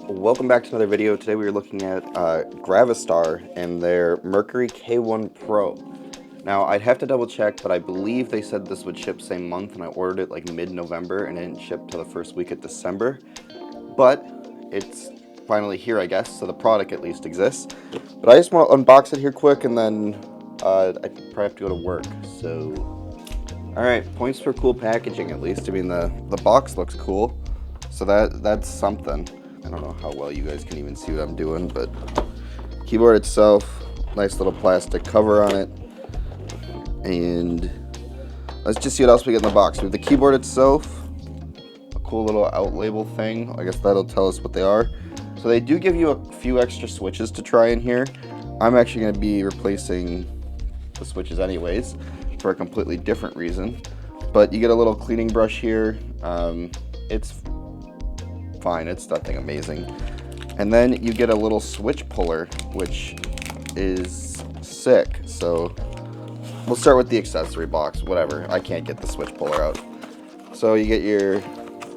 Welcome back to another video. Today we are looking at Gravastar and their Mercury K1 Pro. Now I'd have to double check, but I believe they said this would ship same month, and I ordered it like mid-November and it didn't ship till the first week of December. But it's finally here, I guess, so the product at least exists. But I just want to unbox it here quick, and then I probably have to go to work. So, alright, points for cool packaging at least. I mean, the box looks cool, so that's something. I don't know how well you guys can even see what I'm doing, but keyboard itself, nice little plastic cover on it. And let's just see what else we get in the box. We have the keyboard itself, a cool little out label thing. I guess that'll tell us what they are. So they do give you a few extra switches to try in here. I'm actually going to be replacing the switches anyways for a completely different reason. But you get a little cleaning brush here. It's fine, it's nothing amazing. And then you get a little switch puller, which is sick. So we'll start with the accessory box, whatever. I can't get the switch puller out. So you get your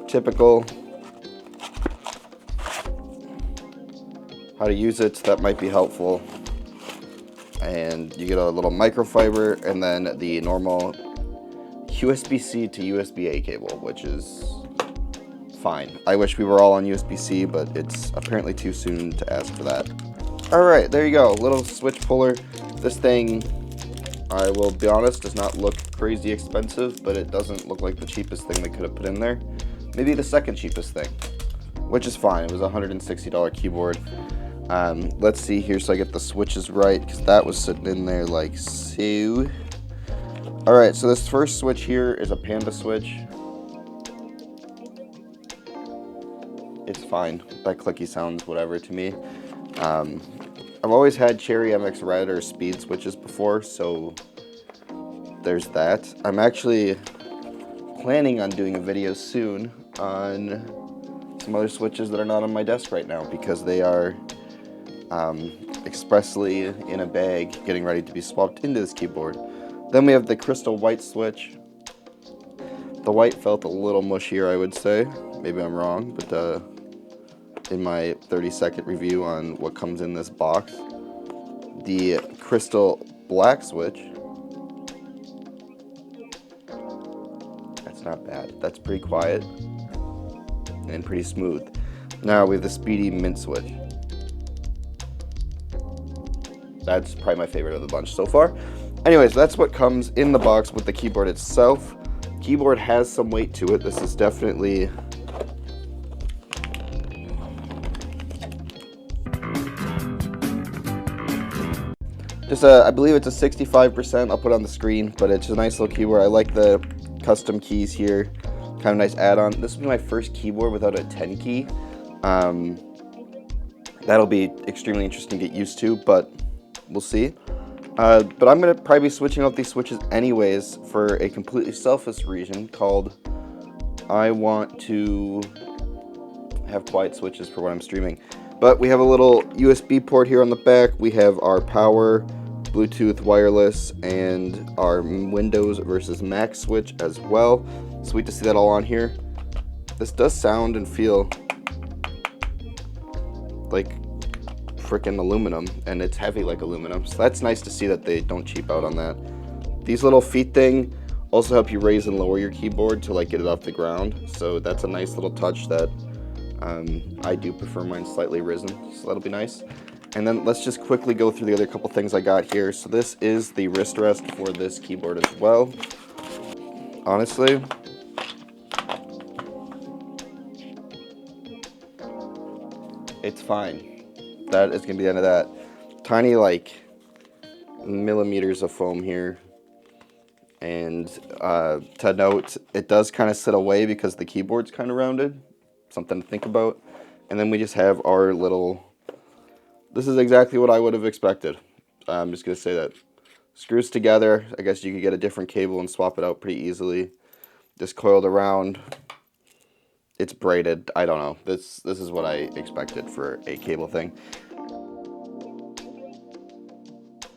typical how to use it, that might be helpful. And you get a little microfiber, and then the normal USB-C to USB-A cable, which is fine. I wish we were all on USB-C, but it's apparently too soon to ask for that. Alright, there you go, little switch puller. This thing, I will be honest, does not look crazy expensive, but it doesn't look like the cheapest thing they could have put in there. Maybe the second cheapest thing, which is fine. It was a $160 keyboard. Let's see here so I get the switches right, because that was sitting in there like so. Alright, so this first switch here is a Panda switch. It's fine. That clicky sounds whatever to me. I've always had Cherry MX Red or Speed switches before, so there's that. I'm actually planning on doing a video soon on some other switches that are not on my desk right now, because they are expressly in a bag getting ready to be swapped into this keyboard. Then we have the crystal white switch. The white felt a little mushier, I would say. Maybe I'm wrong, but in my 30-second review on what comes in this box, the crystal black switch, that's not bad. That's pretty quiet and pretty smooth. Now we have the speedy mint switch. That's probably my favorite of the bunch so far. Anyways, that's what comes in the box with the keyboard itself. Keyboard has some weight to it. This is definitely just I believe it's a 65%. I'll put it on the screen, but it's a nice little keyboard. I like the custom keys here. Kind of nice add-on. This will be my first keyboard without a 10 key. That'll be extremely interesting to get used to, but we'll see. But I'm going to probably be switching out these switches anyways for a completely selfish reason called I want to have quiet switches for when I'm streaming. But we have a little USB port here on the back. We have our power, Bluetooth, wireless, and our Windows versus Mac switch as well. Sweet to see that all on here. This does sound and feel like freaking aluminum, and it's heavy like aluminum, so that's nice to see that they don't cheap out on that. These little feet thing also help you raise and lower your keyboard to like get it off the ground, so that's a nice little touch that I do prefer mine slightly risen, so that'll be nice. And then let's just quickly go through the other couple things I got here. So this is the wrist rest for this keyboard as well. Honestly, it's fine. That is gonna be the end of that. Tiny like millimeters of foam here. And to note, it does kind of sit away because the keyboard's kind of rounded. Something to think about. And then we just have our little, this is exactly what I would have expected. I'm just going to say that. Screws together. I guess you could get a different cable and swap it out pretty easily. Just coiled around. It's braided. I don't know. This is what I expected for a cable thing.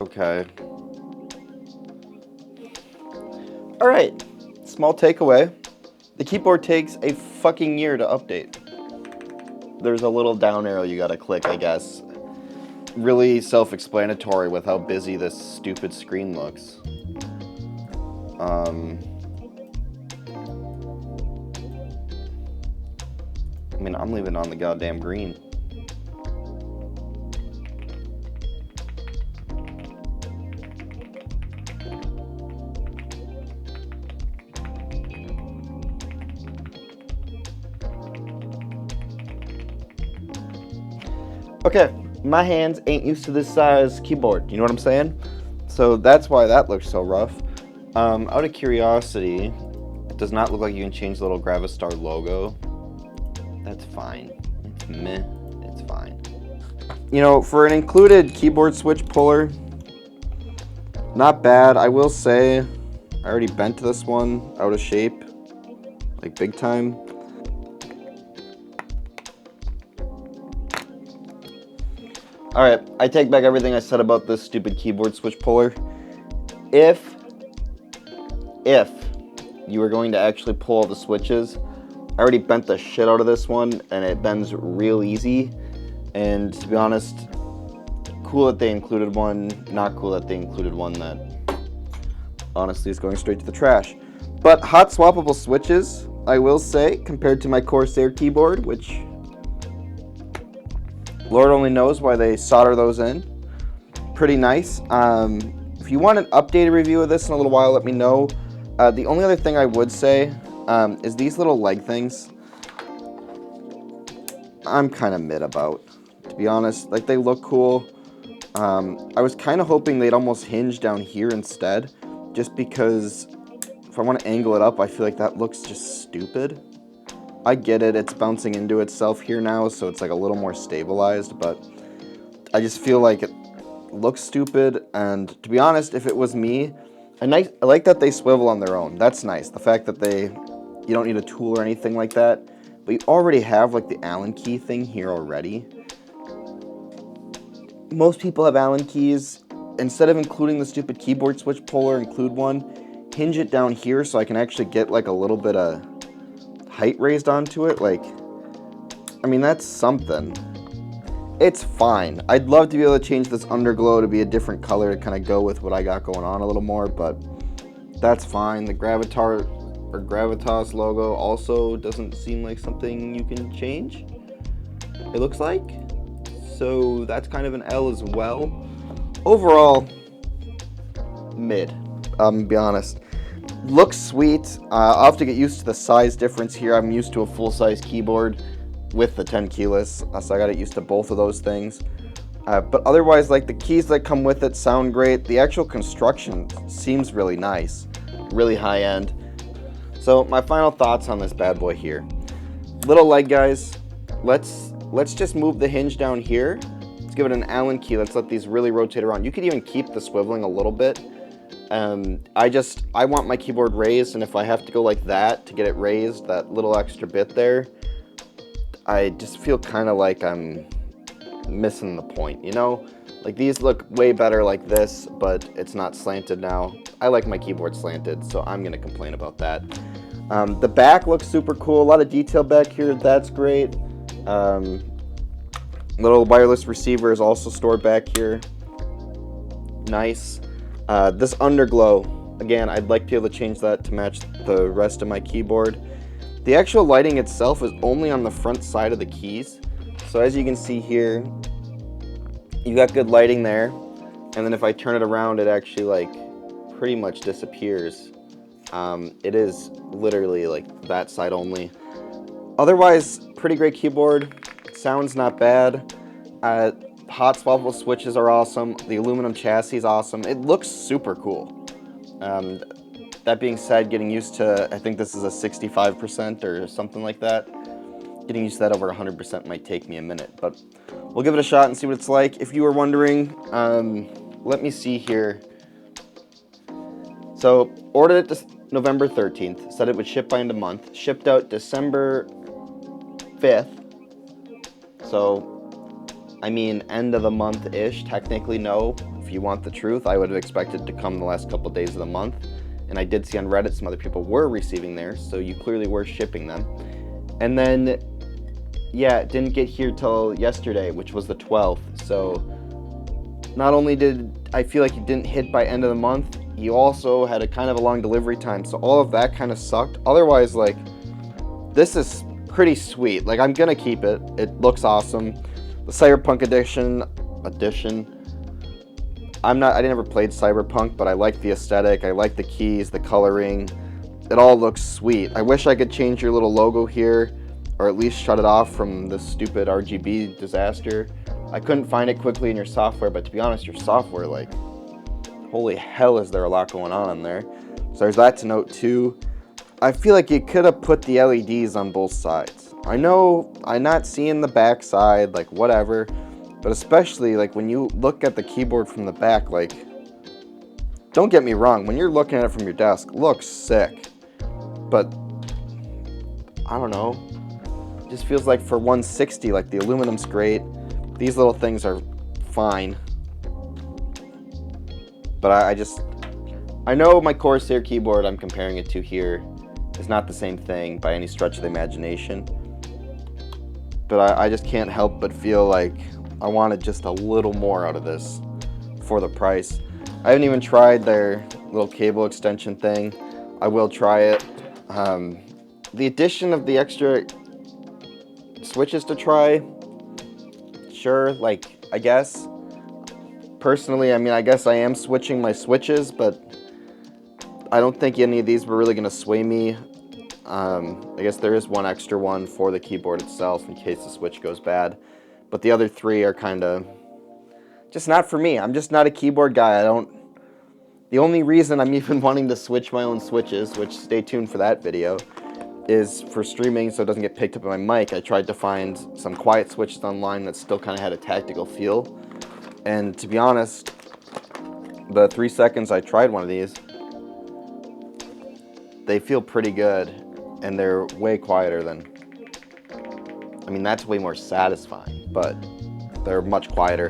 Okay. Alright. Small takeaway. The keyboard takes a fucking year to update. there's a little down arrow you gotta click, I guess. Really self-explanatory with how busy this stupid screen looks. I mean, I'm leaving on the goddamn green. Okay, my hands ain't used to this size keyboard, you know what I'm saying? So that's why that looks so rough. Out of curiosity, it does not look like you can change the little Gravastar logo. That's fine. It's meh. It's fine. You know, for an included keyboard switch puller, not bad. I will say, I already bent this one out of shape, like big time. Alright, I take back everything I said about this stupid keyboard switch puller. If you were going to actually pull all the switches, I already bent the shit out of this one, and it bends real easy. And to be honest, cool that they included one, not cool that they included one that honestly is going straight to the trash. But hot swappable switches, I will say, compared to my Corsair keyboard, which Lord only knows why they solder those in. Pretty nice. If you want an updated review of this in a little while, let me know. The only other thing I would say is these little leg things. I'm kind of mid about, to be honest. Like, they look cool. I was kind of hoping they'd almost hinge down here instead, just because if I want to angle it up, I feel like that looks just stupid. I get it, it's bouncing into itself here now, so it's like a little more stabilized, but I just feel like it looks stupid. And to be honest, if it was me, I like that they swivel on their own. That's nice. The fact that you don't need a tool or anything like that, but you already have like the Allen key thing here already. Most people have Allen keys. Instead of including the stupid keyboard switch puller, include one. Hinge it down here so I can actually get like a little bit of height raised onto it. Like, I mean, that's something. It's fine. I'd love to be able to change this underglow to be a different color to kind of go with what I got going on a little more, but that's fine. The Gravitas logo also doesn't seem like something you can change, it looks like. So that's kind of an L as well. Overall, mid. I'm gonna be honest. Looks sweet. I'll have to get used to the size difference here. I'm used to a full-size keyboard with the 10 keyless, so I got to get used to both of those things. But otherwise, like, the keys that come with it sound great. The actual construction seems really nice, really high-end. So my final thoughts on this bad boy here. Little leg guys. Let's just move the hinge down here. Let's give it an Allen key. Let's let these really rotate around. You could even keep the swiveling a little bit. I want my keyboard raised, and if I have to go like that to get it raised, that little extra bit there, I just feel kind of like I'm missing the point, you know? Like, these look way better like this, but it's not slanted now. I like my keyboard slanted, so I'm gonna complain about that. The back looks super cool. A lot of detail back here. That's great. Little wireless receiver is also stored back here. Nice. This underglow, again, I'd like to be able to change that to match the rest of my keyboard. The actual lighting itself is only on the front side of the keys. So as you can see here, you got good lighting there. And then if I turn it around, it actually like pretty much disappears. It is literally like that side only. Otherwise, pretty great keyboard. Sounds not bad. Hot swappable switches are awesome. The aluminum chassis is awesome. It looks super cool. That being said, getting used to, I think this is a 65% or something like that. Getting used to that over 100% might take me a minute, but we'll give it a shot and see what it's like. If you were wondering, let me see here. So, ordered it November 13th, said it would ship by end of month. Shipped out December 5th. So, I mean, end of the month-ish, technically, no. If you want the truth, I would have expected to come the last couple days of the month. And I did see on Reddit some other people were receiving theirs, so you clearly were shipping them. And then yeah, it didn't get here till yesterday, which was the 12th. So not only did I feel like it didn't hit by end of the month, you also had a kind of a long delivery time. So all of that kind of sucked. Otherwise, like, this is pretty sweet. Like, I'm gonna keep it. It looks awesome. The Cyberpunk edition. I never played Cyberpunk, but I like the aesthetic. I like the keys, the coloring. It all looks sweet. I wish I could change your little logo here, or at least shut it off from this stupid RGB disaster. I couldn't find it quickly in your software, but to be honest, your software, like, holy hell, is there a lot going on in there. So there's that to note too. I feel like you could have put the LEDs on both sides. I know I'm not seeing the back side, like, whatever, but especially, like, when you look at the keyboard from the back, like, don't get me wrong, when you're looking at it from your desk, it looks sick. But I don't know. It just feels like for 160, like, the aluminum's great. These little things are fine. But I know my Corsair keyboard I'm comparing it to here is not the same thing by any stretch of the imagination. But I just can't help but feel like I wanted just a little more out of this for the price. I haven't even tried their little cable extension thing. I will try it. The addition of the extra switches to try, sure, like, I guess. Personally, I mean, I guess I am switching my switches, but I don't think any of these were really going to sway me. I guess there is one extra one for the keyboard itself in case the switch goes bad. But the other three are kind of just not for me. I'm just not a keyboard guy. The only reason I'm even wanting to switch my own switches, which stay tuned for that video, is for streaming so it doesn't get picked up by my mic. I tried to find some quiet switches online that still kind of had a tactical feel. And to be honest, the 3 seconds I tried one of these, they feel pretty good, and they're way quieter than, I mean, that's way more satisfying, but they're much quieter.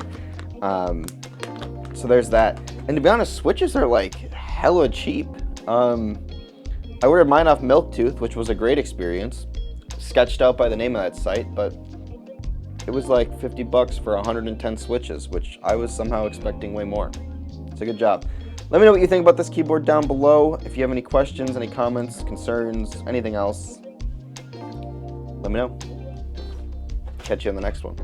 So there's that. And to be honest, switches are like hella cheap. I ordered mine off Milktooth, which was a great experience. Sketched out by the name of that site, but it was like $50 for 110 switches, which I was somehow expecting way more. It's a good job. Let me know what you think about this keyboard down below. If you have any questions, any comments, concerns, anything else, let me know. Catch you on the next one.